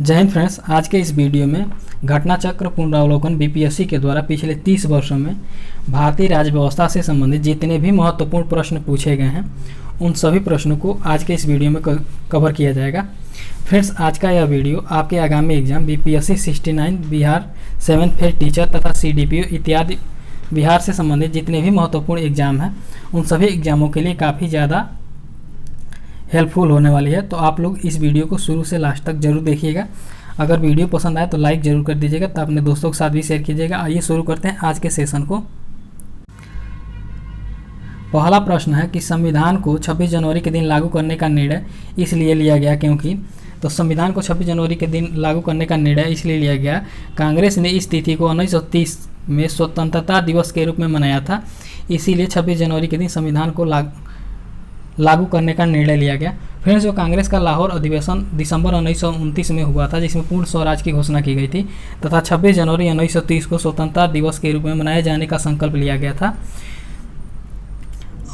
जय हिंद फ्रेंड्स। आज के इस वीडियो में घटना चक्र पुनरावलोकन बीपीएससी के द्वारा पिछले 30 वर्षों में भारतीय राज्य व्यवस्था से संबंधित जितने भी महत्वपूर्ण प्रश्न पूछे गए हैं उन सभी प्रश्नों को आज के इस वीडियो में कवर किया जाएगा। फ्रेंड्स, आज का यह वीडियो आपके आगामी exam BPSC 69 Bihar 7th phase teacher तथा सीडीपीओ इत्यादि बिहार से संबंधित जितने भी महत्वपूर्ण एग्जाम हैं उन सभी एग्जामों के लिए काफ़ी ज़्यादा हेल्पफुल होने वाली है। तो आप लोग इस वीडियो को शुरू से लास्ट तक जरूर देखिएगा। अगर वीडियो पसंद आए तो लाइक जरूर कर दीजिएगा, तो अपने दोस्तों के साथ भी शेयर कीजिएगा। आइए शुरू करते हैं आज के सेशन को। पहला प्रश्न है कि संविधान को 26 जनवरी के दिन लागू करने का निर्णय इसलिए लिया गया क्योंकि, तो संविधान को 26 जनवरी के दिन लागू करने का निर्णय इसलिए लिया गया, कांग्रेस ने इस तिथि को 1930 में स्वतंत्रता दिवस के रूप में मनाया था, इसीलिए 26 जनवरी के दिन संविधान को लागू करने का निर्णय लिया गया। फ्रेंड्स, जो कांग्रेस का लाहौर अधिवेशन दिसंबर 1929 में हुआ था जिसमें पूर्ण स्वराज की घोषणा की गई थी तथा 26 जनवरी 1930 को स्वतंत्रता दिवस के रूप में मनाए जाने का संकल्प लिया गया था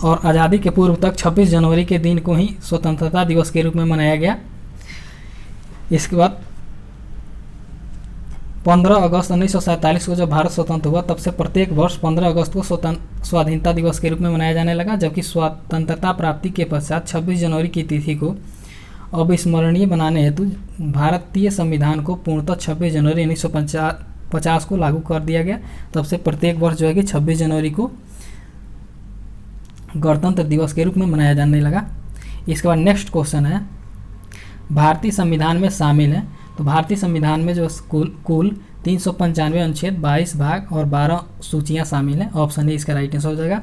और आज़ादी के पूर्व तक 26 जनवरी के दिन को ही स्वतंत्रता दिवस के रूप में मनाया गया। इसके बाद 15 अगस्त 1947 को जब भारत स्वतंत्र हुआ तब से प्रत्येक वर्ष 15 अगस्त को स्वाधीनता दिवस के रूप में मनाया जाने लगा, जबकि स्वतंत्रता प्राप्ति के पश्चात 26 जनवरी की तिथि को अविस्मरणीय बनाने हेतु भारतीय संविधान को पूर्णतः 26 जनवरी 1950 को लागू कर दिया गया। तब से प्रत्येक वर्ष जो है कि 26 जनवरी को गणतंत्र दिवस के रूप में मनाया जाने लगा। इसके बाद नेक्स्ट क्वेश्चन है, भारतीय संविधान में शामिल है, तो भारतीय संविधान में जो कुल 395 अनुच्छेद 22 भाग और 12 सूचियां शामिल हैं। ऑप्शन ए इसका राइट आंसर हो जाएगा।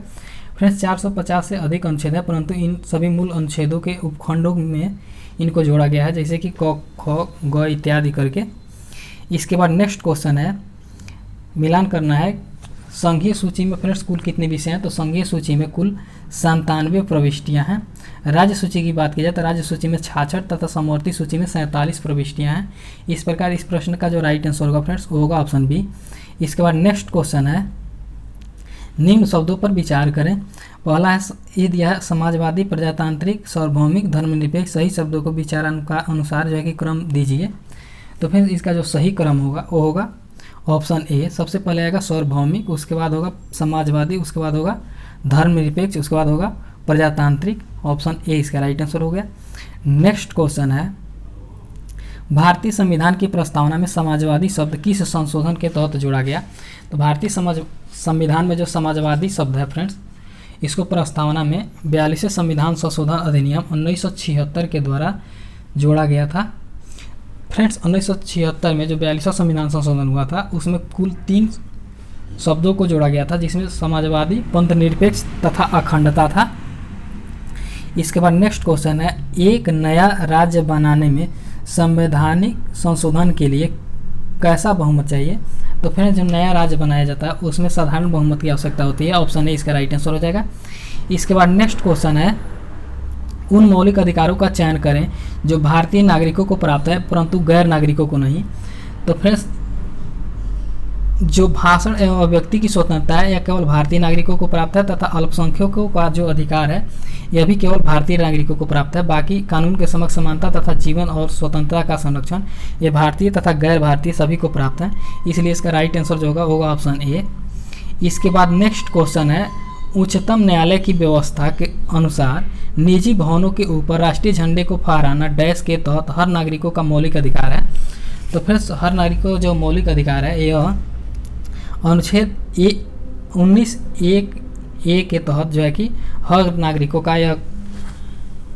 फ्रेंड्स, 450 से अधिक अनुच्छेद है, परंतु इन सभी मूल अनुच्छेदों के उपखंडों में इनको जोड़ा गया है, जैसे कि क, ख, ग इत्यादि करके। इसके बाद नेक्स्ट क्वेश्चन है, मिलान करना है संघीय सूची में फ्रेंड्स कुल कितने विषय हैं, तो संघीय सूची में कुल 97 प्रविष्टियाँ हैं। राज्य सूची की बात की जाए तो राज्य सूची में 66 तथा समवर्ती सूची में 47 प्रविष्टियाँ हैं। इस प्रकार इस प्रश्न का जो राइट आंसर होगा फ्रेंड्स वो होगा ऑप्शन बी। इसके बाद नेक्स्ट क्वेश्चन है, निम्न शब्दों पर विचार करें। पहला है, ये दिया है समाजवादी, प्रजातांत्रिक, सार्वभौमिक, धर्मनिरपेक्ष। सही शब्दों को विचार अनुसार जो है कि क्रम दीजिए। तो फिर इसका जो सही क्रम होगा वो होगा ऑप्शन ए। सबसे पहले आएगा सार्वभौमिक, उसके बाद होगा समाजवादी, उसके बाद होगा धर्मनिरपेक्ष, उसके बाद होगा प्रजातांत्रिक। ऑप्शन ए इसका राइट आंसर हो गया। नेक्स्ट क्वेश्चन है, भारतीय संविधान की प्रस्तावना में समाजवादी शब्द किस संशोधन के तहत जोड़ा गया। तो भारतीय संविधान में जो समाजवादी शब्द है फ्रेंड्स, इसको प्रस्तावना में 42वें संविधान संशोधन अधिनियम 1976 के द्वारा जोड़ा गया था। फ्रेंड्स, 1976 में जो 42वां संविधान संशोधन हुआ था उसमें कुल 3 शब्दों को जोड़ा गया था, जिसमें समाजवादी, पंथ निरपेक्ष तथा अखंडता था। इसके बाद नेक्स्ट क्वेश्चन है, एक नया राज्य बनाने में संवैधानिक संशोधन के लिए कैसा बहुमत चाहिए। तो फिर जब नया राज्य बनाया जाता है उसमें साधारण बहुमत की आवश्यकता होती है। ऑप्शन ए इसका राइट आंसर हो जाएगा। इसके बाद नेक्स्ट क्वेश्चन है, उन मौलिक अधिकारों का चयन करें जो भारतीय नागरिकों को प्राप्त है परंतु गैर नागरिकों को नहीं। तो फ्रेंड्स, जो भाषण एवं अभिव्यक्ति की स्वतंत्रता है यह केवल भारतीय नागरिकों को प्राप्त है तथा अल्पसंख्यकों का जो अधिकार है यह भी केवल भारतीय नागरिकों को प्राप्त है। बाकी कानून के समक्ष समानता तथा जीवन और स्वतंत्रता का संरक्षण यह भारतीय तथा गैर भारतीय सभी को प्राप्त है, इसलिए इसका राइट आंसर जो होगा ऑप्शन ए। इसके बाद नेक्स्ट क्वेश्चन है, उच्चतम न्यायालय की व्यवस्था के अनुसार निजी भवनों के ऊपर राष्ट्रीय झंडे को फहराना डैश के तहत हर नागरिकों का मौलिक अधिकार है। तो फिर हर नागरिकों का जो मौलिक अधिकार है यह अनुच्छेद 19(1)(a) के तहत जो है कि हर नागरिकों का यह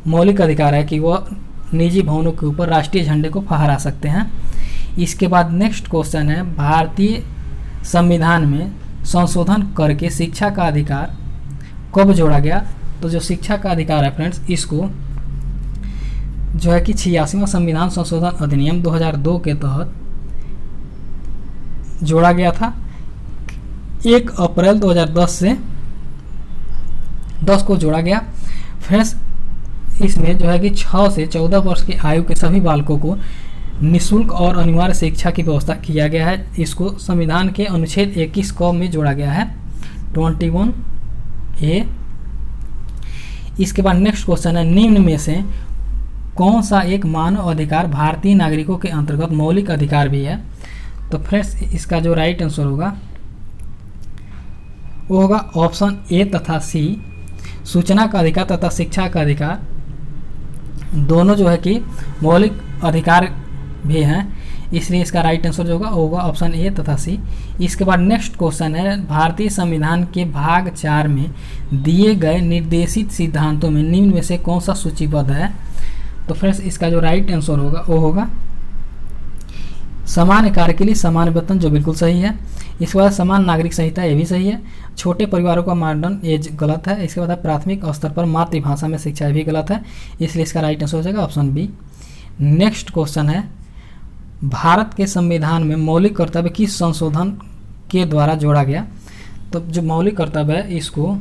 मौलिक अधिकार है कि वह निजी भवनों के ऊपर राष्ट्रीय झंडे को फहरा सकते हैं। इसके बाद नेक्स्ट क्वेश्चन है, भारतीय संविधान में संशोधन करके शिक्षा का अधिकार कब जोड़ा गया। तो जो शिक्षा का अधिकार है फ्रेंड्स, इसको जो है कि 86वां संविधान संशोधन अधिनियम 2002 के तहत जोड़ा गया था। 1 अप्रैल 2010 से 10 को जोड़ा गया। फ्रेंड्स, इसमें जो है कि 6 से 14 वर्ष की आयु के सभी बालकों को निःशुल्क और अनिवार्य शिक्षा की व्यवस्था किया गया है। इसको संविधान के अनुच्छेद 21 क में जोड़ा गया है 21(a). इसके बाद नेक्स्ट क्वेश्चन है, निम्न में से कौन सा एक मानव अधिकार भारतीय नागरिकों के अंतर्गत मौलिक अधिकार भी है? तो फ्रेंड्स इसका जो राइट आंसर होगा वो होगा ऑप्शन ए तथा सी, सूचना का अधिकार तथा शिक्षा का अधिकार दोनों जो है कि मौलिक अधिकार भी हैं, इसलिए इसका राइट आंसर जो होगा ऑप्शन ए तथा सी। इसके बाद नेक्स्ट क्वेश्चन है, भारतीय संविधान के भाग 4 में दिए गए निर्देशित सिद्धांतों में निम्न में से कौन सा सूचीबद्ध है? तो फ्रेंड्स इसका जो राइट आंसर होगा वो होगा समान कार्य के लिए समान वेतन, जो बिल्कुल सही है। इसके बाद समान नागरिक संहिता, ये भी सही है। छोटे परिवारों का मानदंड, ये गलत है। इसके बाद प्राथमिक स्तर पर मातृभाषा में शिक्षा, ये भी गलत है, इसलिए इसका राइट आंसर हो जाएगा ऑप्शन बी। नेक्स्ट क्वेश्चन है, भारत के संविधान में मौलिक कर्तव्य किस संशोधन के द्वारा जोड़ा गया? तो जो मौलिक कर्तव्य है इसको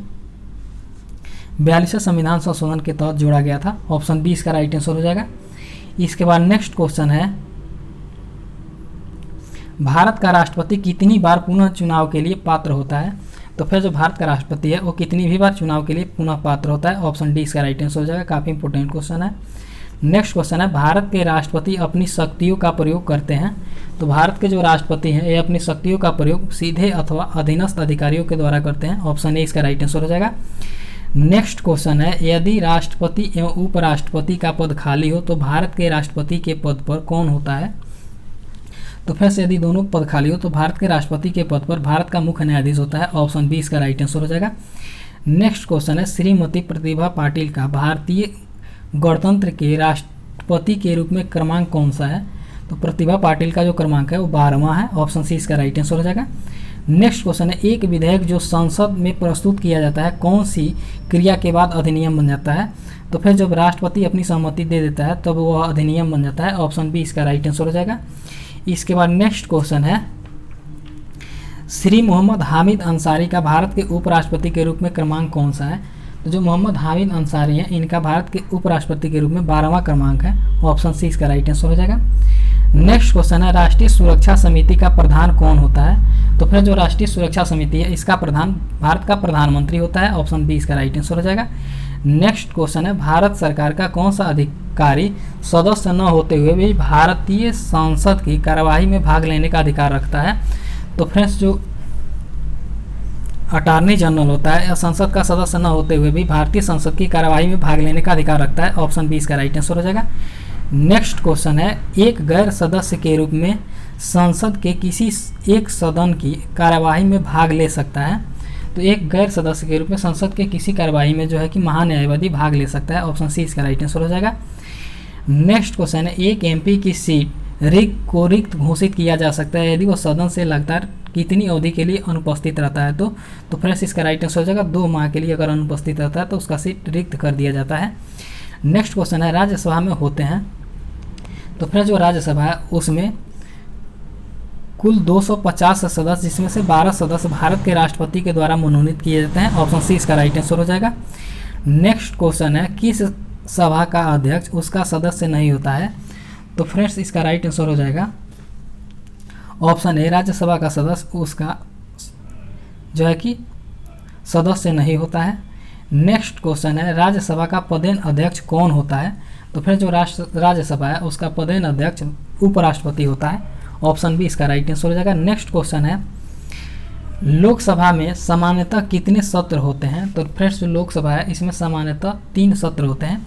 42वें संविधान संशोधन के तहत जोड़ा गया था, ऑप्शन बी इसका राइट आंसर हो जाएगा। इसके बाद नेक्स्ट क्वेश्चन है, भारत का राष्ट्रपति कितनी बार पुनः चुनाव के लिए पात्र होता है? तो फिर जो भारत का राष्ट्रपति है वो कितनी भी बार चुनाव के लिए पुनः पात्र होता है? ऑप्शन डी इसका राइट आंसर हो जाएगा। काफ़ी इंपॉर्टेंट क्वेश्चन है। नेक्स्ट क्वेश्चन है, भारत के राष्ट्रपति अपनी शक्तियों का प्रयोग करते हैं? तो भारत के जो राष्ट्रपति हैं ये अपनी शक्तियों का प्रयोग सीधे अथवा अधीनस्थ अधिकारियों के द्वारा करते हैं, ऑप्शन ए इसका राइट आंसर हो जाएगा। नेक्स्ट क्वेश्चन है, यदि राष्ट्रपति एवं उपराष्ट्रपति का पद खाली हो तो भारत के राष्ट्रपति के पद पर कौन होता है? तो फिर से यदि दोनों पद खाली हो तो भारत के राष्ट्रपति के पद पर भारत का मुख्य न्यायाधीश होता है, ऑप्शन बी इसका राइट आंसर हो जाएगा। नेक्स्ट क्वेश्चन है, श्रीमती प्रतिभा पाटिल का भारतीय गणतंत्र के राष्ट्रपति के रूप में क्रमांक कौन सा है? तो प्रतिभा पाटिल का जो क्रमांक है वो 12वां है, ऑप्शन सी इसका राइट आंसर हो जाएगा। नेक्स्ट क्वेश्चन है, एक विधेयक जो संसद में प्रस्तुत किया जाता है कौन सी क्रिया के बाद अधिनियम बन जाता है? तो फिर जब राष्ट्रपति अपनी सहमति दे देता है तब वह अधिनियम बन जाता है, ऑप्शन बी इसका राइट आंसर हो जाएगा। इसके बाद नेक्स्ट क्वेश्चन है, श्री मोहम्मद हामिद अंसारी का भारत के उपराष्ट्रपति के रूप में क्रमांक कौन सा है? तो जो मोहम्मद हामिद अंसारी हैं इनका भारत के उपराष्ट्रपति के रूप में 12वां क्रमांक है, ऑप्शन सी इसका राइट आंसर हो जाएगा। नेक्स्ट क्वेश्चन है, राष्ट्रीय सुरक्षा समिति का प्रधान कौन होता है? तो फिर जो राष्ट्रीय सुरक्षा समिति है इसका प्रधान भारत का प्रधानमंत्री होता है, ऑप्शन बी इसका राइट आंसर हो जाएगा। नेक्स्ट क्वेश्चन है, भारत सरकार का कौन सा अधिकारी सदस्य न होते हुए भी भारतीय संसद की कार्यवाही में भाग लेने का अधिकार रखता है? तो फ्रेंड्स जो अटॉर्नी जनरल होता है या संसद का सदस्य न होते हुए भी भारतीय संसद की कार्यवाही में भाग लेने का अधिकार रखता है, ऑप्शन बी इसका राइट आंसर हो जाएगा। नेक्स्ट क्वेश्चन है, एक गैर सदस्य के रूप में संसद के किसी एक सदन की कार्यवाही में भाग ले सकता है? तो एक गैर सदस्य के रूप में संसद के किसी कार्यवाही में जो है कि महान्यायवादी भाग ले सकता है, ऑप्शन सी इसका राइट आंसर हो जाएगा। नेक्स्ट क्वेश्चन है, एक एमपी की सीट रिक्त घोषित किया जा सकता है यदि वो सदन से लगातार कितनी अवधि के लिए अनुपस्थित रहता है? तो फ्रेंड्स इसका राइट आंसर हो जाएगा 2 माह के लिए अगर अनुपस्थित रहता है तो उसका सीट रिक्त कर दिया जाता है। नेक्स्ट क्वेश्चन है, राज्यसभा में होते हैं? तो फ्रेंड्स जो राज्यसभा है उसमें कुल 250 सदस्य जिसमें से 12 सदस्य भारत के राष्ट्रपति के द्वारा मनोनीत किए जाते हैं, ऑप्शन सी इसका राइट आंसर हो जाएगा। नेक्स्ट क्वेश्चन है, किस सभा का अध्यक्ष उसका सदस्य नहीं होता है? तो फ्रेंड्स इसका राइट आंसर हो जाएगा ऑप्शन ए, राज्यसभा का सदस्य उसका जो है कि सदस्य नहीं होता है। नेक्स्ट क्वेश्चन है, राज्यसभा का पदेन अध्यक्ष कौन होता है? तो फिर जो राज्यसभा है उसका पदेन अध्यक्ष उपराष्ट्रपति होता है, ऑप्शन बी इसका राइट आंसर हो जाएगा। नेक्स्ट क्वेश्चन है, लोकसभा में सामान्यतः कितने सत्र होते हैं? तो फ्रेंड्स जो लोकसभा है इसमें सामान्यतः 3 सत्र होते हैं।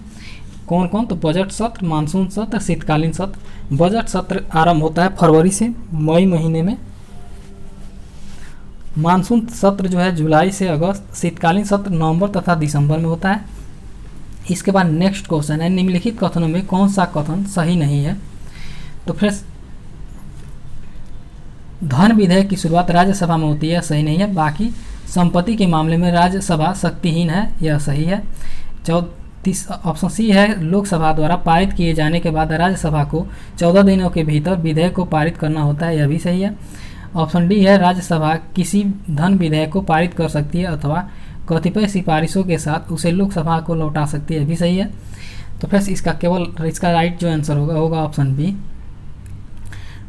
कौन कौन? तो बजट सत्र, मानसून सत्र, शीतकालीन सत्र। बजट सत्र आरंभ होता है फरवरी से मई महीने में, मानसून सत्र जो है जुलाई से अगस्त, शीतकालीन सत्र नवंबर तथा दिसंबर में होता है। इसके बाद नेक्स्ट क्वेश्चन है, निम्नलिखित कथनों में कौन सा कथन सही नहीं है? तो फिर धन विधेयक की शुरुआत राज्यसभा में होती है, सही नहीं है। बाकी संपत्ति के मामले में राज्यसभा शक्तिहीन है, यह सही है। ऑप्शन सी है, लोकसभा द्वारा पारित किए जाने के बाद राज्यसभा को 14 दिनों के भीतर विधेयक को पारित करना होता है, यह भी सही है। ऑप्शन डी है, राज्यसभा किसी धन विधेयक को पारित कर सकती है अथवा कतिपय सिफारिशों के साथ उसे लोकसभा को लौटा सकती है, यह भी सही है। तो फिर इसका राइट जो आंसर होगा ऑप्शन बी।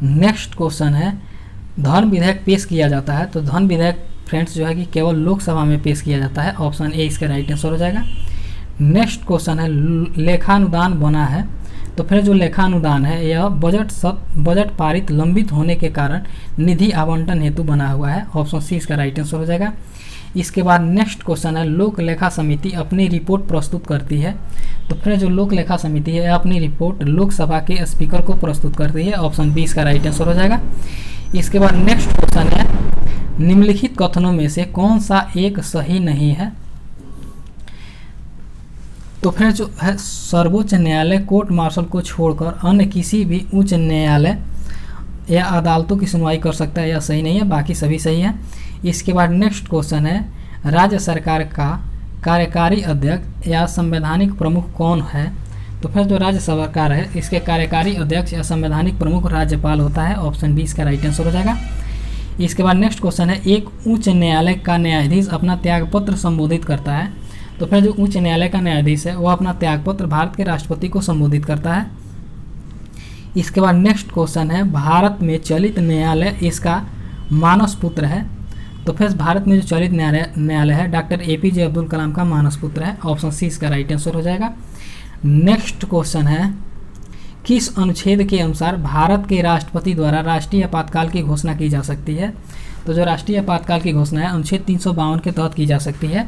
नेक्स्ट क्वेश्चन है, धन विधेयक पेश किया जाता है? तो धन विधेयक फ्रेंड्स जो है कि केवल लोकसभा में पेश किया जाता है, ऑप्शन ए इसका राइट आंसर हो जाएगा। नेक्स्ट क्वेश्चन है, लेखानुदान बना है तो फिर जो लेखा अनुदान है यह बजट पारित लंबित होने के कारण निधि आवंटन हेतु बना हुआ है। ऑप्शन सी इसका राइट आंसर हो जाएगा। इसके बाद नेक्स्ट क्वेश्चन है, लोक लेखा समिति अपनी रिपोर्ट प्रस्तुत करती है। तो फिर जो लोक लेखा समिति है अपनी रिपोर्ट लोकसभा के स्पीकर को प्रस्तुत करती है। ऑप्शन बी इसका राइट आंसर हो जाएगा। इसके बाद नेक्स्ट क्वेश्चन है, निम्नलिखित कथनों में से कौन सा एक सही नहीं है। तो फिर जो है सर्वोच्च न्यायालय कोर्ट मार्शल को छोड़कर अन्य किसी भी उच्च न्यायालय या अदालतों की सुनवाई कर सकता है, यह सही नहीं है, बाकी सभी सही है। इसके बाद नेक्स्ट क्वेश्चन है, राज्य सरकार का कार्यकारी अध्यक्ष या संवैधानिक प्रमुख कौन है। तो फिर जो राज्य सरकार है इसके कार्यकारी अध्यक्ष या संवैधानिक प्रमुख राज्यपाल होता है। ऑप्शन बी इसका राइट आंसर हो जाएगा। इसके बाद नेक्स्ट क्वेश्चन है, एक उच्च न्यायालय का न्यायाधीश अपना त्यागपत्र संबोधित करता है। तो फिर जो उच्च न्यायालय का न्यायाधीश है वह अपना त्यागपत्र भारत के राष्ट्रपति को संबोधित करता है। इसके बाद नेक्स्ट क्वेश्चन है, भारत में चलित न्यायालय इसका मानस पुत्र है। तो फिर भारत में जो चलित न्यायालय है डॉक्टर APJ अब्दुल कलाम का मानस पुत्र है। ऑप्शन सी इसका राइट आंसर हो जाएगा। नेक्स्ट क्वेश्चन है, किस अनुच्छेद के अनुसार भारत के राष्ट्रपति द्वारा राष्ट्रीय आपातकाल की घोषणा की जा सकती है। तो जो राष्ट्रीय आपातकाल की घोषणा है अनुच्छेद 352 के तहत की जा सकती है।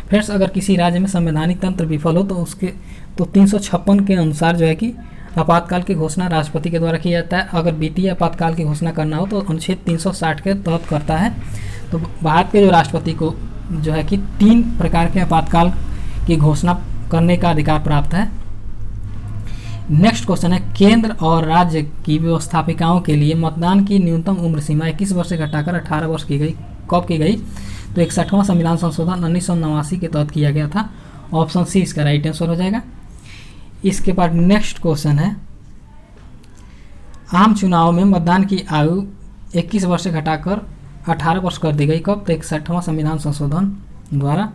फ्रेंड्स, अगर किसी राज्य में संवैधानिक तंत्र विफल हो तो 356 के अनुसार जो है कि आपातकाल की घोषणा राष्ट्रपति के द्वारा की जाता है। अगर वित्तीय आपातकाल की घोषणा करना हो तो अनुच्छेद 360 के तहत करता है। तो भारत के जो राष्ट्रपति को जो है कि 3 प्रकार के आपातकाल की घोषणा करने का अधिकार प्राप्त है। नेक्स्ट क्वेश्चन है, केंद्र और राज्य की व्यवस्थापिकाओं के लिए मतदान की न्यूनतम उम्र सीमा 21 वर्ष से घटाकर 18 वर्ष की गई। कब की गई? तो 61वां संविधान संशोधन 1989 के तहत किया गया था। ऑप्शन सी इसका राइट आंसर हो जाएगा। इसके बाद नेक्स्ट क्वेश्चन है, आम चुनाव में मतदान की आयु 21 वर्ष से घटाकर 18 वर्ष कर दी गई। कब? तो 61वां संविधान संशोधन द्वारा।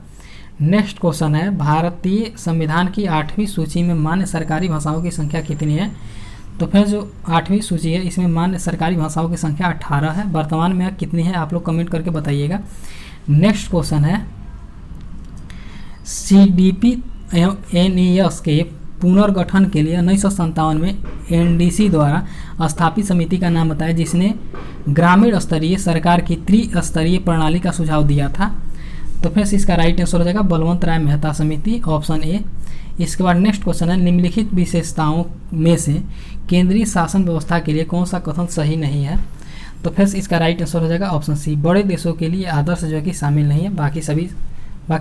नेक्स्ट क्वेश्चन है, भारतीय संविधान की 8वीं सूची में मान्य सरकारी भाषाओं की संख्या कितनी है। तो फिर जो 8वीं सूची है इसमें मान्य सरकारी भाषाओं की संख्या 18 है। वर्तमान में कितनी है आप लोग कमेंट करके बताइएगा। नेक्स्ट क्वेश्चन है, CDP एवं NES के पुनर्गठन के लिए 1957 में NDC द्वारा स्थापित समिति का नाम बताया जिसने ग्रामीण स्तरीय सरकार की त्रिस्तरीय प्रणाली का सुझाव दिया था। तो फिर इसका राइट आंसर हो जाएगा बलवंत राय मेहता समिति। Option A. इसके बाद नेक्स्ट क्वेश्चन है, निम्नलिखित विशेषताओं में से केंद्रीय शासन व्यवस्था के लिए कौन सा कथन सही नहीं है। तो फिर इसका राइट आंसर हो जाएगा ऑप्शन सी, बड़े देशों के लिए आदर्श जो है कि शामिल नहीं है, बाकी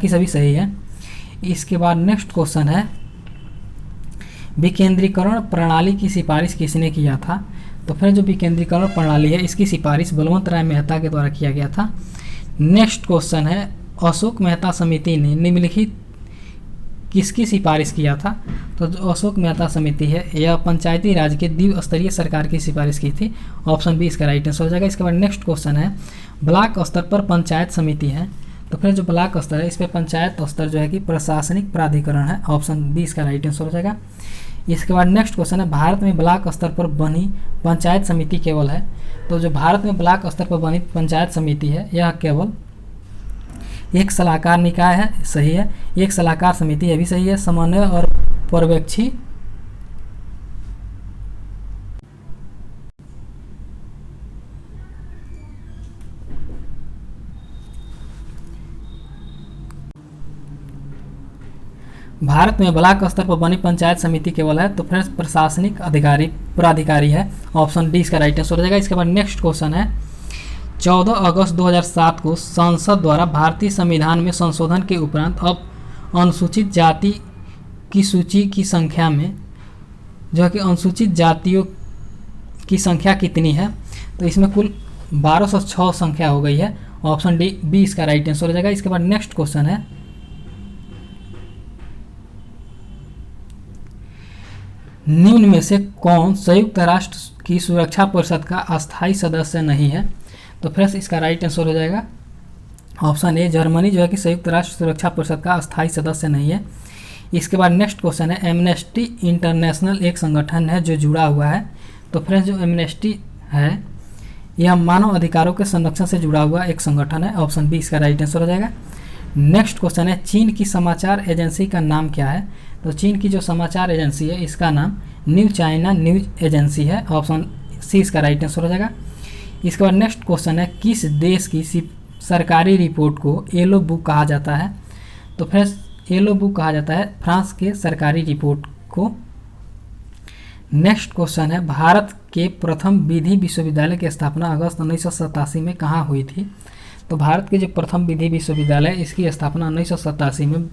सभी सही है। इसके बाद नेक्स्ट क्वेश्चन है, विकेंद्रीकरण प्रणाली की सिफारिश किसने किया था। तो फिर जो विकेंद्रीकरण प्रणाली है इसकी सिफारिश बलवंत राय मेहता के द्वारा किया गया था। नेक्स्ट क्वेश्चन है, अशोक मेहता समिति ने निम्नलिखित किसकी सिफारिश किया था। तो जो अशोक मेहता समिति है यह पंचायती राज के द्विस्तरीय सरकार की सिफारिश की थी। ऑप्शन बी इसका राइट आंसर हो जाएगा। इसके बाद नेक्स्ट क्वेश्चन है, ब्लॉक स्तर पर पंचायत समिति है। तो फिर जो ब्लॉक स्तर है इस पर पंचायत स्तर जो है कि प्रशासनिक प्राधिकरण है। ऑप्शन बी इसका राइट आंसर हो जाएगा। इसके बाद नेक्स्ट क्वेश्चन है, भारत में ब्लॉक स्तर पर बनी पंचायत समिति केवल है। तो जो भारत में ब्लॉक स्तर पर बनी पंचायत समिति है यह केवल एक सलाहकार निकाय है, सही है। एक सलाहकार समिति है भी सही है। समन्वय और पर्यवेक्षी भारत में ब्लॉक स्तर पर बनी पंचायत समिति केवल है। तो फिर प्रशासनिक प्राधिकारी है। ऑप्शन डी इसका राइट आंसर हो जाएगा। इसके बाद नेक्स्ट क्वेश्चन है, 14 अगस्त 2007 को संसद द्वारा भारतीय संविधान में संशोधन के उपरांत अब अनुसूचित जाति की सूची की संख्या में जो है कि अनुसूचित जातियों की संख्या कितनी है। तो इसमें कुल 1206 संख्या हो गई है। ऑप्शन डी बी इसका राइट आंसर हो जाएगा। इसके बाद नेक्स्ट क्वेश्चन है, निम्न में से कौन संयुक्त राष्ट्र की सुरक्षा परिषद का अस्थायी सदस्य नहीं है। तो फिर इसका राइट आंसर हो जाएगा ऑप्शन ए, जर्मनी जो है कि संयुक्त राष्ट्र सुरक्षा परिषद का अस्थायी सदस्य नहीं है। इसके बाद नेक्स्ट क्वेश्चन है, एमनेस्टी इंटरनेशनल एक संगठन है जो जुड़ा हुआ है। तो फ्रेंड्स जो एमनेस्टी है यह मानव अधिकारों के संरक्षण से जुड़ा हुआ एक संगठन है। ऑप्शन बी इसका राइट आंसर हो जाएगा। नेक्स्ट क्वेश्चन है चीन की समाचार एजेंसी का नाम क्या है। तो चीन की जो समाचार एजेंसी है इसका नाम न्यू चाइना न्यूज एजेंसी है। ऑप्शन सी इसका राइट आंसर हो जाएगा। इसके बाद नेक्स्ट क्वेश्चन है किस देश की सरकारी रिपोर्ट को येलो बुक कहा जाता है। तो फ्रेंड्स येलो बुक कहा जाता है फ्रांस के सरकारी रिपोर्ट को। नेक्स्ट क्वेश्चन है भारत के प्रथम विधि विश्वविद्यालय की स्थापना अगस्त 1987 में कहाँ हुई थी। तो भारत के जो प्रथम विधि विश्वविद्यालय इसकी स्थापना 1987 में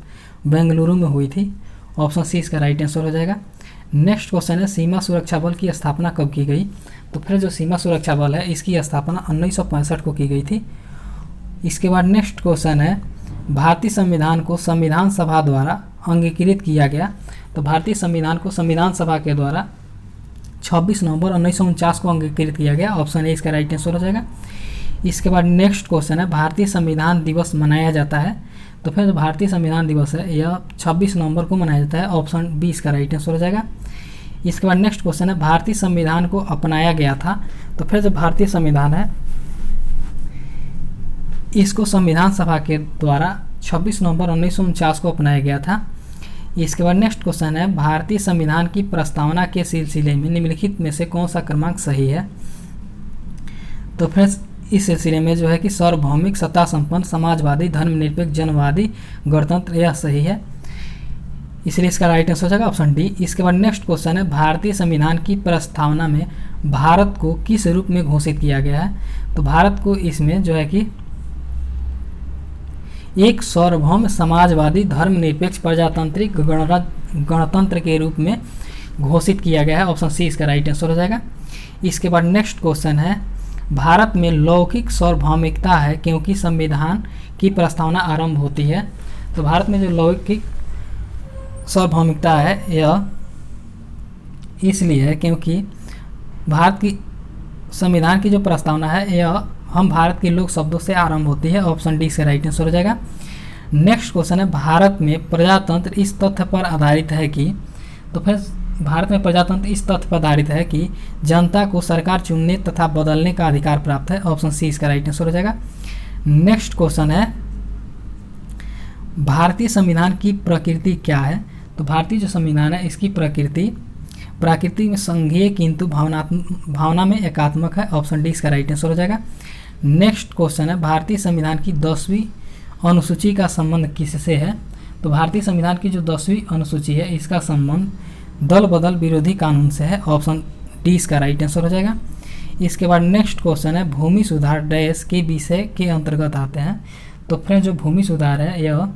बेंगलुरु में हुई थी। ऑप्शन सी इसका राइट आंसर हो जाएगा। नेक्स्ट क्वेश्चन है सीमा सुरक्षा बल की स्थापना कब की गई। तो फिर जो सीमा सुरक्षा बल है इसकी स्थापना 1965 को की गई थी। इसके बाद नेक्स्ट क्वेश्चन है भारतीय संविधान को संविधान सभा द्वारा अंगीकृत किया गया। तो भारतीय संविधान को संविधान सभा के द्वारा 26 नवंबर 1949 को अंगीकृत किया गया। ऑप्शन ए इसका राइट आंसर हो जाएगा। इसके बाद नेक्स्ट क्वेश्चन है भारतीय संविधान दिवस मनाया जाता है। तो फिर जो भारतीय संविधान दिवस है यह 26 नवंबर को मनाया जाता है। ऑप्शन बी इसका राइट आंसर हो जाएगा। इसके बाद नेक्स्ट क्वेश्चन है भारतीय संविधान को अपनाया गया था। तो फिर जो भारतीय संविधान है इसको संविधान सभा के द्वारा 26 नवंबर 1949 को अपनाया गया था। इसके बाद नेक्स्ट क्वेश्चन है भारतीय संविधान की प्रस्तावना के सिलसिले में निम्नलिखित में से कौन सा क्रमांक सही है। तो फ्रेंड्स इस सिलसिले में जो है कि सार्वभौमिक सत्ता संपन्न समाजवादी धर्मनिरपेक्ष जनवादी गणतंत्र यह सही है, इसलिए इसका राइट आंसर हो जाएगा ऑप्शन डी। इसके बाद नेक्स्ट क्वेश्चन है भारतीय संविधान की प्रस्तावना में भारत को किस रूप में घोषित किया गया है। तो भारत को इसमें जो है कि एक सार्वभौम समाजवादी धर्मनिरपेक्ष प्रजातांत्रिक गणतंत्र के रूप में घोषित किया गया है। ऑप्शन सी इसका राइट आंसर हो जाएगा। इसके बाद नेक्स्ट क्वेश्चन है भारत में लौकिक सार्वभौमिकता है क्योंकि संविधान की प्रस्तावना आरंभ होती है। तो भारत में जो लौकिक सार्वभौमिकता है यह इसलिए है क्योंकि भारत की संविधान की जो प्रस्तावना है यह हम भारत के लोग शब्दों से आरंभ होती है। ऑप्शन डी से राइट आंसर हो जाएगा। नेक्स्ट क्वेश्चन है भारत में प्रजातंत्र इस तथ्य पर आधारित है कि। तो फिर भारत में प्रजातंत्र इस तथ्य पर आधारित है कि जनता को सरकार चुनने तथा बदलने का अधिकार प्राप्त है। ऑप्शन सी इसका राइट आंसर हो जाएगा। नेक्स्ट क्वेश्चन है भारतीय संविधान की प्रकृति क्या है। तो भारतीय जो संविधान है इसकी प्रकृति में संघीय किंतु भावना में एकात्मक है। ऑप्शन डी इसका राइट आंसर हो जाएगा। नेक्स्ट क्वेश्चन है भारतीय संविधान की 10वीं अनुसूची का संबंध किससे है। तो भारतीय संविधान की जो 10वीं अनुसूची है इसका संबंध दल बदल विरोधी कानून से है। ऑप्शन डी इसका राइट आंसर हो जाएगा। इसके बाद नेक्स्ट क्वेश्चन है भूमि सुधार डैश के विषय के अंतर्गत आते हैं। तो फ्रेंड जो भूमि सुधार है यह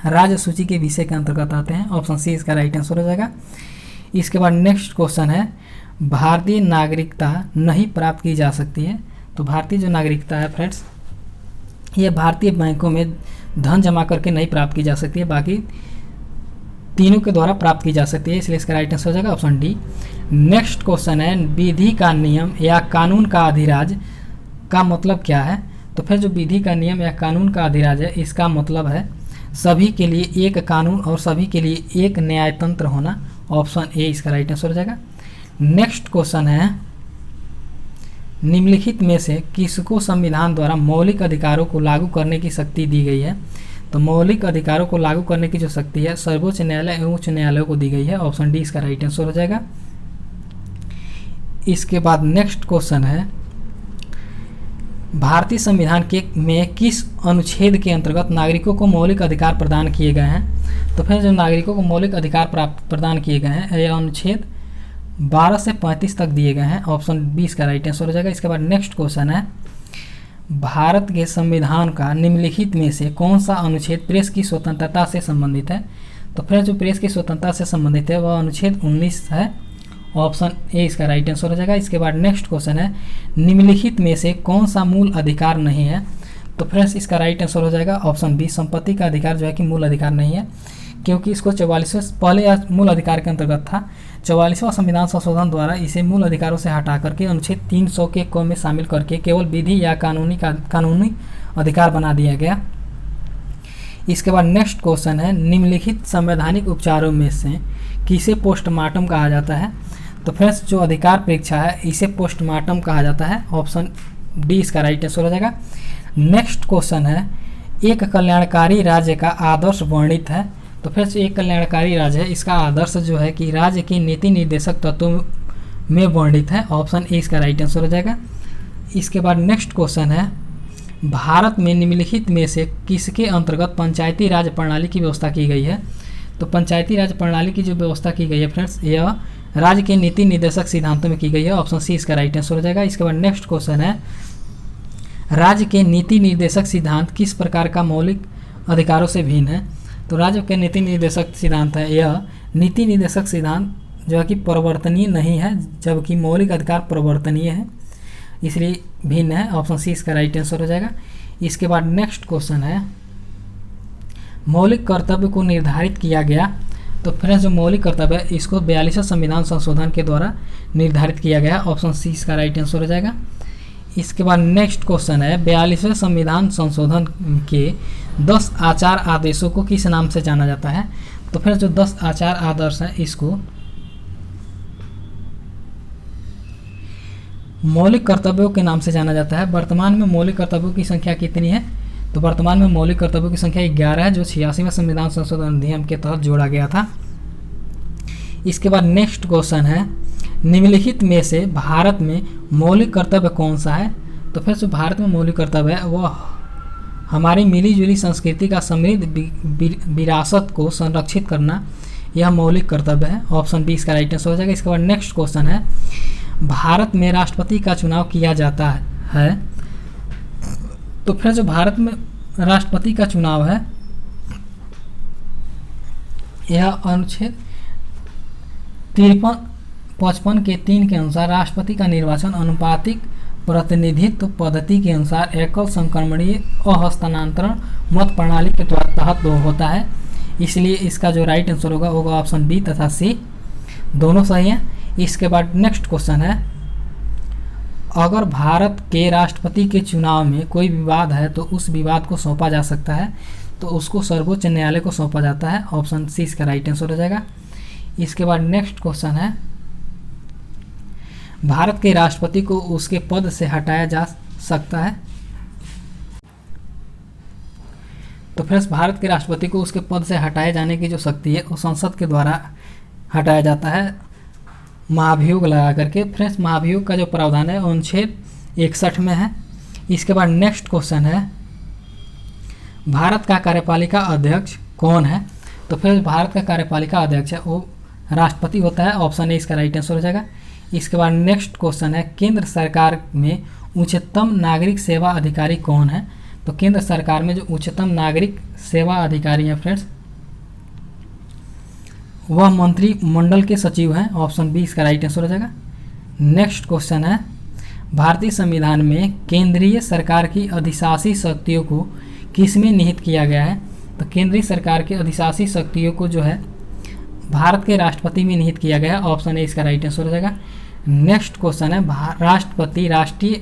राज्य सूची के विषय के अंतर्गत आते हैं। ऑप्शन सी इसका राइट आंसर हो जाएगा। इसके बाद नेक्स्ट क्वेश्चन है भारतीय नागरिकता नहीं प्राप्त की जा सकती है। तो भारतीय जो नागरिकता है फ्रेंड्स ये भारतीय बैंकों में धन जमा करके नहीं प्राप्त की जा सकती है, बाकी तीनों के द्वारा प्राप्त की जा सकती है, इसलिए इसका राइट आंसर हो जाएगा ऑप्शन डी। नेक्स्ट क्वेश्चन है विधि का नियम या कानून का अधिराज का मतलब क्या है। तो फिर जो विधि का नियम या कानून का अधिराज है इसका मतलब है सभी के लिए एक कानून और सभी के लिए एक न्यायतंत्र होना। ऑप्शन ए इसका राइट आंसर हो जाएगा। नेक्स्ट क्वेश्चन है निम्नलिखित में से किसको संविधान द्वारा मौलिक अधिकारों को लागू करने की शक्ति दी गई है। तो मौलिक अधिकारों को लागू करने की जो शक्ति है सर्वोच्च न्यायालय एवं उच्च न्यायालयों को दी गई है। ऑप्शन डी इसका राइट आंसर हो जाएगा। इसके बाद नेक्स्ट क्वेश्चन है भारतीय संविधान के में किस अनुच्छेद के अंतर्गत नागरिकों को मौलिक अधिकार प्रदान किए गए हैं। तो फिर जो नागरिकों को मौलिक अधिकार प्रदान किए गए हैं यह अनुच्छेद 12 से 35 तक दिए गए हैं। ऑप्शन 20 का राइट आंसर हो जाएगा। इसके बाद नेक्स्ट क्वेश्चन है भारत के संविधान का निम्नलिखित में से कौन सा अनुच्छेद प्रेस की स्वतंत्रता से संबंधित है। तो फिर जो प्रेस की स्वतंत्रता से संबंधित है वह अनुच्छेद 19 है। ऑप्शन ए इसका राइट आंसर हो जाएगा। इसके बाद नेक्स्ट क्वेश्चन है निम्नलिखित में से कौन सा मूल अधिकार नहीं है। तो फ्रेंड्स इसका राइट आंसर हो जाएगा ऑप्शन बी संपत्ति का अधिकार जो है कि मूल अधिकार नहीं है, क्योंकि इसको 44वें पहले मूल अधिकार के अंतर्गत था। 44वां संविधान संशोधन द्वारा इसे मूल अधिकारों से हटा करके अनुच्छेद 300 के क में शामिल करके केवल विधि या कानूनी अधिकार बना दिया गया। इसके बाद नेक्स्ट क्वेश्चन है निम्नलिखित संवैधानिक उपचारों में से किसे पोस्टमार्टम कहा जाता है। तो फ्रेंड्स जो अधिकार परीक्षा है इसे पोस्टमार्टम कहा जाता है। ऑप्शन डी इसका राइट आंसर हो जाएगा। नेक्स्ट क्वेश्चन है एक कल्याणकारी राज्य का आदर्श वर्णित है। तो फिर से एक कल्याणकारी राज्य है, इसका आदर्श जो है कि राज्य के नीति निर्देशक तत्वों में वर्णित है। ऑप्शन ए इसका राइट आंसर हो जाएगा। इसके बाद नेक्स्ट क्वेश्चन है, भारत में निम्नलिखित में से किसके अंतर्गत पंचायती राज प्रणाली की व्यवस्था की गई है। तो पंचायती राज प्रणाली की जो व्यवस्था की गई है फ्रेंड्स, यह राज्य के नीति निर्देशक सिद्धांतों में की गई है। ऑप्शन सी इसका राइट आंसर हो जाएगा। इसके बाद नेक्स्ट क्वेश्चन है, राज्य के नीति निर्देशक सिद्धांत किस प्रकार का मौलिक अधिकारों से भिन्न है। तो राज्य के नीति निर्देशक सिद्धांत है, यह नीति निर्देशक सिद्धांत जो है कि परिवर्तनीय नहीं है, जबकि मौलिक अधिकार परिवर्तनीय है, इसलिए भिन्न है। ऑप्शन सी इसका राइट आंसर हो जाएगा। इसके बाद नेक्स्ट क्वेश्चन है, मौलिक कर्तव्य को निर्धारित किया गया। तो फ्रेंड्स जो मौलिक कर्तव्य है इसको 42वें संविधान संशोधन के द्वारा निर्धारित किया गया। ऑप्शन सी इसका राइट आंसर हो जाएगा। इसके बाद नेक्स्ट क्वेश्चन है, 42वें संविधान संशोधन के 10 आचार आदेशों को किस नाम से जाना जाता है। तो फिर जो 10 आचार आदर्श हैं इसको मौलिक कर्तव्यों के नाम से जाना जाता है। वर्तमान में मौलिक कर्तव्यों की संख्या कितनी है। तो वर्तमान में मौलिक कर्तव्यों की संख्या 11 है, जो 86वें संविधान संशोधन अधिनियम के तहत जोड़ा गया था। इसके बाद नेक्स्ट क्वेश्चन है, निम्नलिखित में से भारत में मौलिक कर्तव्य कौन सा है। तो फिर जो भारत में मौलिक कर्तव्य है वह हमारी मिली जुली संस्कृति का समृद्ध विरासत को संरक्षित करना, यह मौलिक कर्तव्य है। ऑप्शन बी इसका राइट आंसर हो जाएगा। इसके बाद नेक्स्ट क्वेश्चन है, भारत में राष्ट्रपति का चुनाव किया जाता है। तो फिर जो भारत में राष्ट्रपति का चुनाव है, यह अनुच्छेद 53 के 3 के अनुसार राष्ट्रपति का निर्वाचन अनुपातिक प्रतिनिधित्व पद्धति के अनुसार एकल संक्रमणीय अहस्तांतरण मत प्रणाली के तहत होता है, इसलिए इसका जो राइट आंसर होगा ऑप्शन बी तथा सी दोनों सही है। इसके बाद नेक्स्ट क्वेश्चन है, अगर भारत के राष्ट्रपति के चुनाव में कोई विवाद है तो उस विवाद को सौंपा जा सकता है, तो उसको सर्वोच्च न्यायालय को सौंपा जाता है। ऑप्शन सी इसका राइट आंसर हो जाएगा। इसके बाद नेक्स्ट क्वेश्चन है, भारत के राष्ट्रपति को उसके पद से हटाया जा सकता है। तो फ्रेंड्स भारत के राष्ट्रपति को उसके पद से हटाए जाने की जो शक्ति है वो संसद के द्वारा हटाया जाता है महाभियोग लगा करके। फ्रेंड्स महाभियोग का जो प्रावधान है अनुच्छेद 61 में है। इसके बाद नेक्स्ट क्वेश्चन है, भारत का कार्यपालिका अध्यक्ष कौन है। तो फिर भारत का कार्यपालिका अध्यक्ष है वो राष्ट्रपति होता है। ऑप्शन ए इसका राइट आंसर हो जाएगा। इसके बाद नेक्स्ट क्वेश्चन है, केंद्र सरकार में उच्चतम नागरिक सेवा अधिकारी कौन है। तो केंद्र सरकार में जो उच्चतम नागरिक सेवा अधिकारी हैं फ्रेंड्स, वह मंत्रिमंडल के सचिव हैं। ऑप्शन बी इसका राइट आंसर हो जाएगा। नेक्स्ट क्वेश्चन है, भारतीय संविधान में केंद्रीय सरकार की अधिशासी शक्तियों को किसमें निहित किया गया है। तो केंद्रीय सरकार की अधिशासी शक्तियों को जो है भारत के राष्ट्रपति में निहित किया गया है। ऑप्शन ए इसका राइट आंसर हो जाएगा। नेक्स्ट क्वेश्चन है, राष्ट्रपति राष्ट्रीय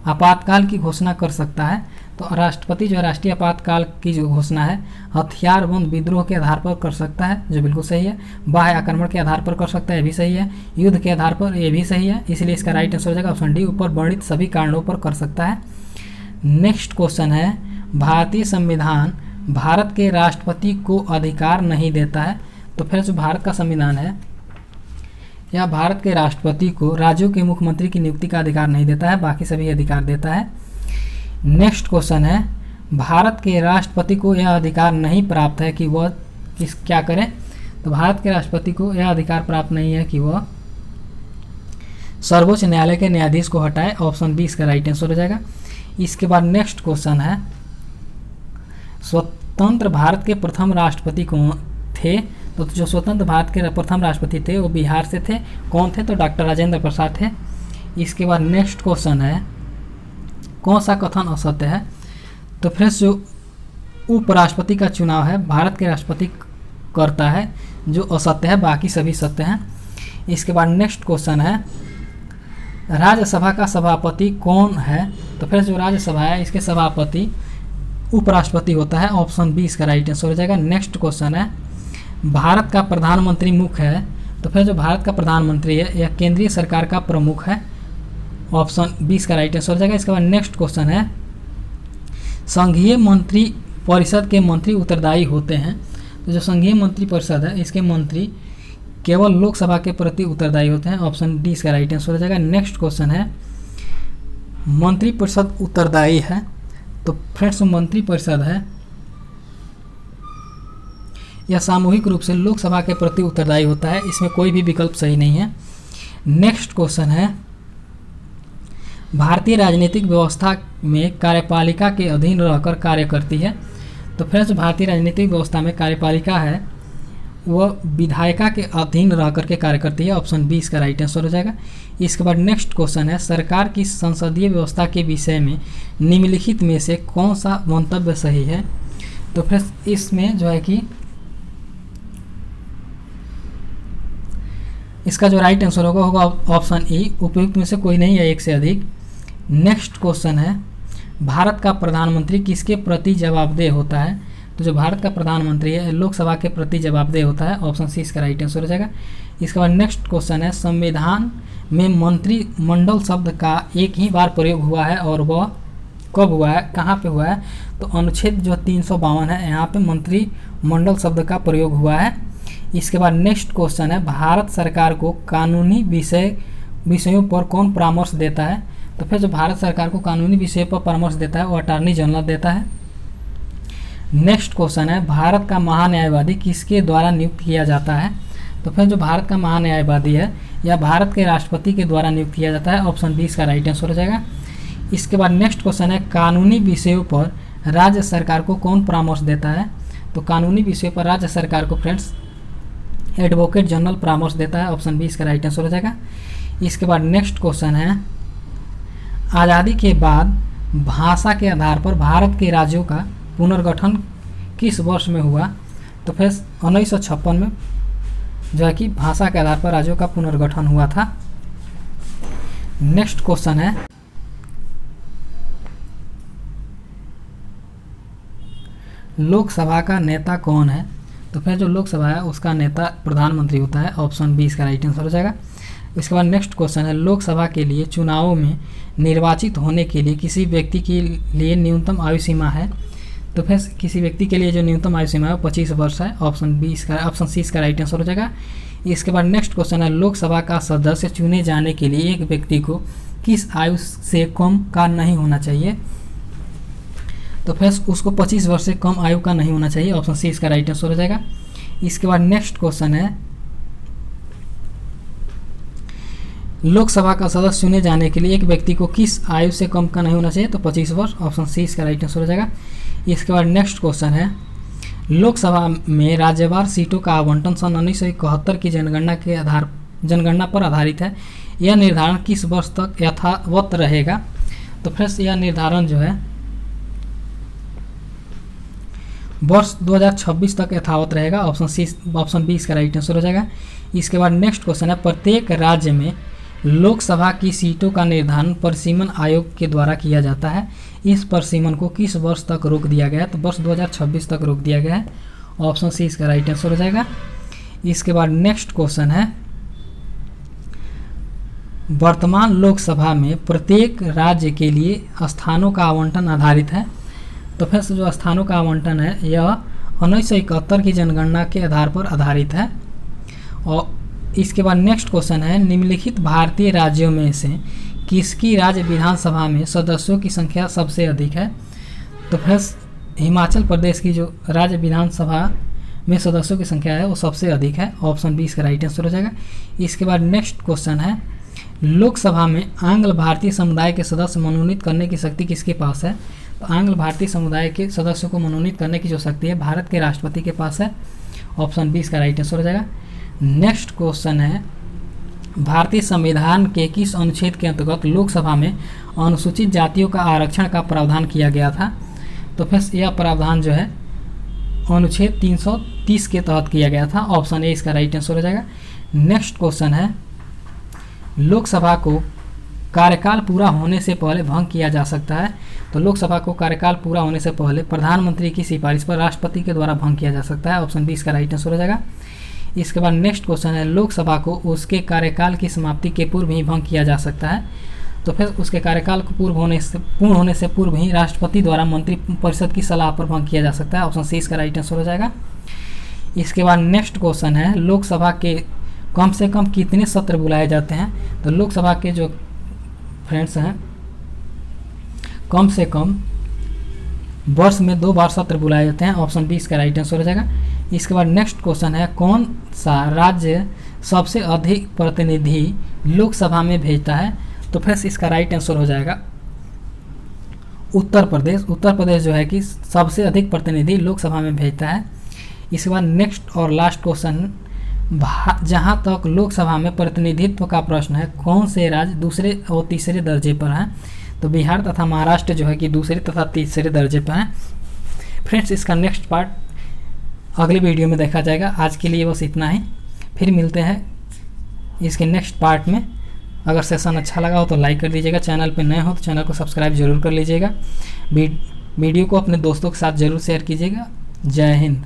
आपातकाल की घोषणा कर सकता है। तो राष्ट्रपति जो राष्ट्रीय आपातकाल की जो घोषणा है हथियारबंद विद्रोह के आधार पर कर सकता है, जो बिल्कुल सही है। बाह्य आक्रमण के आधार पर कर सकता है, ये भी सही है। युद्ध के आधार पर, ये भी सही है। इसलिए इसका राइट आंसर हो जाएगा ऑप्शन डी, ऊपर वर्णित सभी कारणों पर कर सकता है। नेक्स्ट क्वेश्चन है, भारतीय संविधान भारत के राष्ट्रपति को अधिकार नहीं देता है। तो फिर जो भारत का संविधान है यह भारत के राष्ट्रपति को राज्यों के मुख्यमंत्री की नियुक्ति का अधिकार नहीं देता है, बाकी सभी अधिकार देता है। नेक्स्ट क्वेश्चन है, भारत के राष्ट्रपति को यह अधिकार नहीं प्राप्त है कि वह क्या करे। तो भारत के राष्ट्रपति को यह अधिकार प्राप्त नहीं है कि वह सर्वोच्च न्यायालय के न्यायाधीश को हटाए। ऑप्शन बी इसका राइट आंसर हो जाएगा। इसके बाद नेक्स्ट क्वेश्चन है, स्वतंत्र भारत के प्रथम राष्ट्रपति कौन थे। तो जो स्वतंत्र भारत के प्रथम राष्ट्रपति थे वो बिहार से थे। कौन थे। तो डॉक्टर राजेंद्र प्रसाद थे। इसके बाद नेक्स्ट क्वेश्चन है, कौन सा कथन असत्य है। तो फ्रेंड्स जो उपराष्ट्रपति का चुनाव है भारत के राष्ट्रपति करता है, जो असत्य है, बाकी सभी सत्य हैं। इसके बाद नेक्स्ट क्वेश्चन है, राज्यसभा का सभापति कौन है। तो फिर जो राज्यसभा है इसके सभापति उपराष्ट्रपति होता है। ऑप्शन बी इसका राइट आंसर हो जाएगा। नेक्स्ट क्वेश्चन है, भारत का प्रधानमंत्री मुख्य है। तो फिर जो भारत का प्रधानमंत्री है यह केंद्रीय सरकार का प्रमुख है। ऑप्शन बी इसका राइट आंसर हो जाएगा। इसके बाद नेक्स्ट क्वेश्चन है, संघीय मंत्री परिषद के मंत्री उत्तरदायी होते हैं? तो जो संघीय मंत्री परिषद है इसके मंत्री केवल लोकसभा के प्रति उत्तरदायी होते हैं। ऑप्शन डी इसका राइट आंसर हो जाएगा। नेक्स्ट क्वेश्चन है, मंत्री परिषद उत्तरदायी है, तो फ्रेंड्स मंत्री परिषद है यह सामूहिक रूप से लोकसभा के प्रति उत्तरदायी होता है, इसमें कोई भी विकल्प सही नहीं है। नेक्स्ट क्वेश्चन है, भारतीय राजनीतिक व्यवस्था में कार्यपालिका के अधीन रहकर कार्य करती है। तो फ्रेंड्स भारतीय राजनीतिक व्यवस्था में कार्यपालिका है वह विधायिका के अधीन रह करके कार्य करती है। ऑप्शन बी इसका राइट आंसर हो जाएगा। इसके बाद नेक्स्ट क्वेश्चन है, सरकार की संसदीय व्यवस्था के विषय में निम्नलिखित में से कौन सा मंतव्य सही है? तो फ्रेंड्स इसमें जो है कि इसका जो राइट आंसर होगा ऑप्शन ई, उपयुक्त में से कोई नहीं है एक से अधिक। नेक्स्ट क्वेश्चन है, भारत का प्रधानमंत्री किसके प्रति जवाबदेह होता है? तो जो भारत का प्रधानमंत्री है लोकसभा के प्रति जवाबदेह होता है। ऑप्शन सी इसका राइट आंसर हो जाएगा। इसके बाद नेक्स्ट क्वेश्चन है, संविधान में मंत्रिमंडल शब्द का एक ही बार प्रयोग हुआ है और वह कब हुआ है, कहाँ पे हुआ है? तो अनुच्छेद जो 352 है यहाँ पे मंत्रिमंडल शब्द का प्रयोग हुआ है। इसके बाद नेक्स्ट क्वेश्चन है, भारत सरकार को कानूनी विषयों पर कौन परामर्श देता है? तो फिर जो भारत सरकार को कानूनी विषय पर परामर्श देता है वो अटॉर्नी जनरल देता है। नेक्स्ट क्वेश्चन है, भारत का महान्यायवादी किसके द्वारा नियुक्त किया जाता है? तो फिर जो भारत का महान्यायवादी है या भारत के राष्ट्रपति के द्वारा नियुक्त किया जाता है। ऑप्शन बी इसका राइट आंसर हो जाएगा। इसके बाद नेक्स्ट क्वेश्चन है, कानूनी विषयों पर राज्य सरकार को कौन परामर्श देता है? तो कानूनी विषयों पर राज्य सरकार को फ्रेंड्स एडवोकेट जनरल परामर्श देता है। ऑप्शन बी इसका राइट आंसर हो जाएगा। इसके बाद नेक्स्ट क्वेश्चन है, आज़ादी के बाद भाषा के आधार पर भारत के राज्यों का पुनर्गठन किस वर्ष में हुआ? तो फिर 1956 में जो है कि भाषा के आधार पर राज्यों का पुनर्गठन हुआ था। नेक्स्ट क्वेश्चन है, लोकसभा का नेता कौन है? तो फिर जो लोकसभा है उसका नेता प्रधानमंत्री होता है। ऑप्शन बी इसका राइट आंसर हो जाएगा। इसके बाद नेक्स्ट क्वेश्चन है, लोकसभा के लिए चुनावों में निर्वाचित होने के लिए किसी व्यक्ति के लिए न्यूनतम आयु सीमा है? तो फिर किसी व्यक्ति के लिए जो न्यूनतम आयु सीमा है वो 25 वर्ष है। ऑप्शन सी इसका राइट आंसर हो जाएगा। इसके बाद नेक्स्ट क्वेश्चन है, लोकसभा का सदस्य चुने जाने के लिए एक व्यक्ति को किस आयु से कम का नहीं होना चाहिए? तो फिर उसको 25 वर्ष से कम आयु का नहीं होना चाहिए। ऑप्शन सी इसका राइट आंसर हो जाएगा। इसके बाद नेक्स्ट क्वेश्चन है, लोकसभा का सदस्य चुने जाने के लिए एक व्यक्ति को किस आयु से कम का नहीं होना चाहिए? तो 25 वर्ष। ऑप्शन सी इसका राइट आंसर हो जाएगा। इसके बाद नेक्स्ट क्वेश्चन है, लोकसभा में राज्यवार सीटों का आवंटन सन 1971 की जनगणना पर आधारित है। यह निर्धारण किस वर्ष तक यथावत रहेगा? तो फ्रेंड्स यह निर्धारण जो है वर्ष 2026 तक यथावत रहेगा। ऑप्शन बी इसका राइट आंसर हो जाएगा। इसके बाद नेक्स्ट क्वेश्चन है, प्रत्येक राज्य में लोकसभा की सीटों का निर्धारण परिसीमन आयोग के द्वारा किया जाता है। इस परिसीमन को किस वर्ष तक रोक दिया गया है? तो वर्ष 2026 तक रोक दिया गया है। ऑप्शन सी इसका राइट आंसर हो जाएगा। इसके बाद नेक्स्ट क्वेश्चन है, वर्तमान लोकसभा में प्रत्येक राज्य के लिए स्थानों का आवंटन आधारित है। तो फिर से जो स्थानों का आवंटन है यह 1971 की जनगणना के आधार पर आधारित है। और इसके बाद नेक्स्ट क्वेश्चन है, निम्नलिखित भारतीय राज्यों में से किसकी राज्य विधानसभा में सदस्यों की संख्या सबसे अधिक है? तो फिर हिमाचल प्रदेश की जो राज्य विधानसभा में सदस्यों की संख्या है वो सबसे अधिक है। ऑप्शन बी इसका राइट आंसर हो जाएगा। इसके बाद नेक्स्ट क्वेश्चन है, लोकसभा में आंग्ल भारतीय समुदाय के सदस्य मनोनीत करने की शक्ति किसके पास है? तो आंग्ल भारतीय समुदाय के सदस्यों को मनोनीत करने की जो शक्ति है भारत के राष्ट्रपति के पास है। ऑप्शन बी इसका राइट आंसर हो जाएगा। नेक्स्ट क्वेश्चन है, भारतीय संविधान के किस अनुच्छेद के अंतर्गत लोकसभा में अनुसूचित जातियों का आरक्षण का प्रावधान किया गया था? तो फिर यह प्रावधान जो है अनुच्छेद 330 के तहत किया गया था। ऑप्शन ए इसका राइट आंसर हो जाएगा। नेक्स्ट क्वेश्चन है, लोकसभा को कार्यकाल पूरा होने से पहले भंग किया जा सकता है। तो लोकसभा को कार्यकाल पूरा होने से पहले प्रधानमंत्री की सिफारिश पर राष्ट्रपति के द्वारा भंग किया जा सकता है। ऑप्शन बी इसका राइट आंसर हो जाएगा। इसके बाद नेक्स्ट क्वेश्चन है, लोकसभा को उसके कार्यकाल की समाप्ति के पूर्व ही भंग किया जा सकता है। तो फिर उसके कार्यकाल को पूर्ण होने से पूर्व ही राष्ट्रपति द्वारा मंत्रिपरिषद की सलाह पर भंग किया जा सकता है। ऑप्शन सी इसका राइट आंसर हो जाएगा। इसके बाद नेक्स्ट क्वेश्चन है, लोकसभा के कम से कम कितने सत्र बुलाए जाते हैं? तो लोकसभा के जो फ्रेंड्स हैं, कम से कम वर्ष में 2 बार सत्र बुलाए जाते हैं। ऑप्शन बी इसका राइट आंसर हो जाएगा। इसके बाद नेक्स्ट क्वेश्चन है, कौन सा राज्य सबसे अधिक प्रतिनिधि लोकसभा में भेजता है? तो फिर इसका राइट आंसर हो जाएगा उत्तर प्रदेश। उत्तर प्रदेश जो है कि सबसे अधिक प्रतिनिधि लोकसभा में भेजता है। इसके बाद नेक्स्ट और लास्ट क्वेश्चन, जहाँ तक लोकसभा में प्रतिनिधित्व का प्रश्न है, कौन से राज्य दूसरे और तीसरे दर्जे पर हैं? तो बिहार तथा महाराष्ट्र जो है कि दूसरे तथा तीसरे दर्जे पर हैं। फ्रेंड्स, इसका नेक्स्ट पार्ट अगले वीडियो में देखा जाएगा। आज के लिए बस इतना ही, फिर मिलते हैं इसके नेक्स्ट पार्ट में। अगर सेशन अच्छा लगा हो तो लाइक कर दीजिएगा, चैनल पर नए हो तो चैनल को सब्सक्राइब जरूर कर लीजिएगा, वीडियो को अपने दोस्तों के साथ ज़रूर शेयर कीजिएगा। जय हिंद।